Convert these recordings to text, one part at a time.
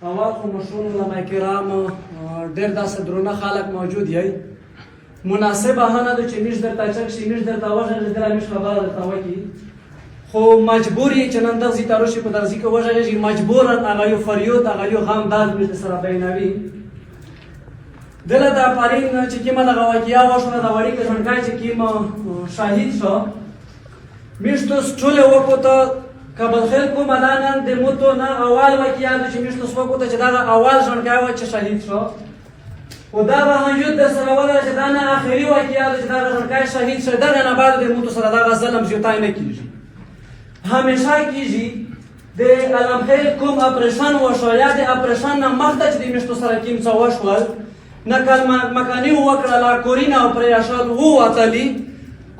اول خو مشهور علما کرام ډېر داسې درونه خلک موجود یی مناسبه نه ده چې میش درته چک شي میش درته وغږېږي دله میش خبره درته وکړي خو مجبور یې چې نن دغسې تارو شي په درځي کې وغږېږي مجبورا هغه یو فریود هغه یو غم داد میش سره بیانوي دله د افرین چې کومه دغه واقعه وشوه د وړیکې ژوندکی چې کوم شهید شو میشتوس ټولې وکوته کابلخیل کومه دا نن د موتو نه اول واقعه ده چې میشتوس وکوته چې دغه اول ژوندکی و چې شهید شو خو دا به هنجود در سره ولره چې دا نه آخري واقعه ده چې دغه ژوندکی شهید شو دغه نه بعد د موتو سره دغه ظلم زیاتی نه کېږي همیشه کېږي د علمخیل کوم اپریشن وشو یا د اپریشن نه مخته چې د میشتو سره کوم څه وشول نقل مکاني وکړله کورینه او پریاشل ووتلي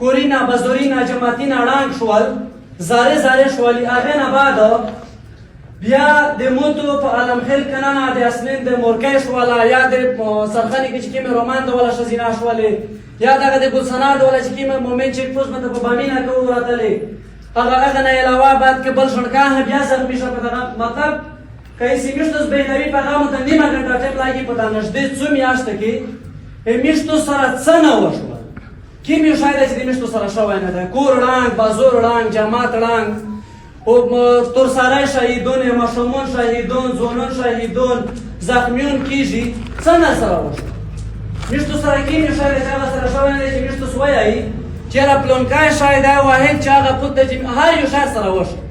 کورینه بزورینه جماعتینه ړنګ شول زارې زارې شولي هغې نه بعد بیا د موتو په علمخیل کې نه د اسنین د مورکۍ شوله یا د سرخنې کې چې کومې رومان د وله ښځینه شولې یا دغه د ګلسنار د وله چې کومې مومن چیک پوسټ باندې په بامینه کې ووتلې هغه نه علاوه بعد کې بل ژوندکی بیا زخمي شو په دغه مطلب که یې میشتوس بینوي په هغه ته نیمه ګنټه ټیم لګي په دا نږدې څو میاشته کې میشتوس سره څه نه وشول کوم یو شی دی چې د میشتو سره شوی نه دی کور ړنګ بازور ړنګ جماعت ړنګ تورسرای شهیدون ماشومان شهیدون ځوانان شهیدون زخمیون کیږي څه نه سره وشول میشتو سره کوم یو شی دی چې هغه سره شوی نه دی چې میشتوس وایي چېرې پلونکی شی دی واحد چې هغه پوت دی چې هر یو شی سره وشول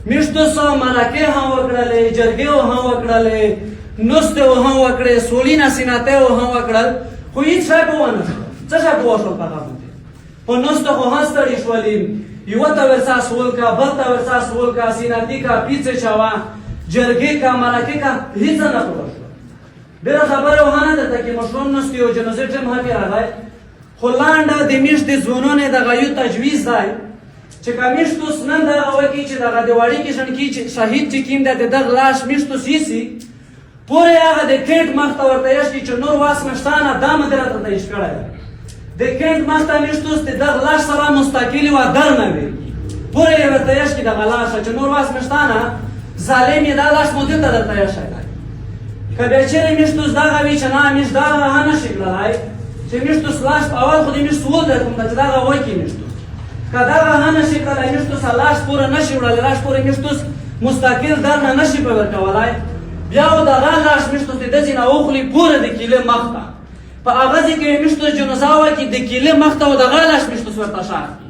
میشتوس مرکې هم وکړلې جرګې هم وکړلې نوستې هم وکړې سولینه سیناتې هم وکړل خو هېڅ شی به ونه شول څه شی به وشول په هغه باندې په نوستو خو هم ستړي شولې یوه ته ورڅا سول کا بل ته ورڅا سول کا سیناتي کا پیڅې چاوه جرګې کا مرکې کا هېڅ نه پوره شول ډېره خبره وهنه درته کې مشروم نوستې او جنازې ټیم هم کې راغی خو لانډه د میشت د ځوانانو دغه یو تجویز دی چې که میشتوس نن دغه وکړي چې دغه د وړیکې ژوندکي چې شهید چې کوم دی د دغه لاش میشتوس یوسي پورې هغه د کیټ مخته ورته ایښ کړي چې نور واس مشته نه دا مدې راته ته ایښ کړی دی د کیټ مخته میشتوس د دغه لاش سره مستقلي و در نه وي پورې یې ورته ایښ کړي دغه لاشه چې نور واس مشته نه ظالم یې دا لاش مودې ته درته ایښی دی که بیا چېرې میشتوس دغه وي چې نه میش دغه ها نه شي کړلی چې میشتوس لاش په اول خو د میش سول در کوم ده چې دغه وکړي میشتوس که دغه ها نه شي کړلی میشتوس لاش پوره نه شي وړلی لاش پورې میشتوس مستقل در نه نه شي په ورکولی بیا و دغه لاش میشتوس د دځې نه وخوري پوره د کیلې مخته په هغه ځای کې میشتوس جنازه وکړي د کیلې مخته و دغه لاش میشتوس ورته ښخ کړي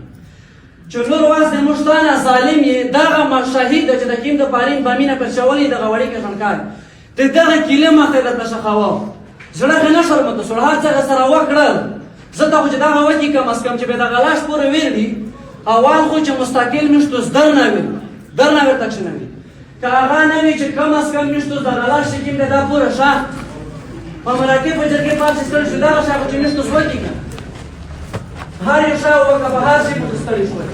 چې نور واس د موږ شته نه ظالم یې دغه شهید دی چې د کیم د پارین بامینه پر شولې دغه وړیکې ژوندکی د دغه کیلې مخته یې درته ښخوه زړه کې نه شرمته شول هر څه سره وکړل زه ته خو چې دغه وکړي کم از کم چې به دغه لاش پورې ویرلي اول خو چې مستقل میشتوس در نه وي در نه ورته کښېنوي که هغه نه وي چې کم از کم میشتوس دغه لاش چې کوم دی دا پوره ښخ په مرکې په جرګې پاتې ستړي شو دغه شی خو چې میشتوس وکړي که هر یو شی وکړه په هر شي پورې ستړي شول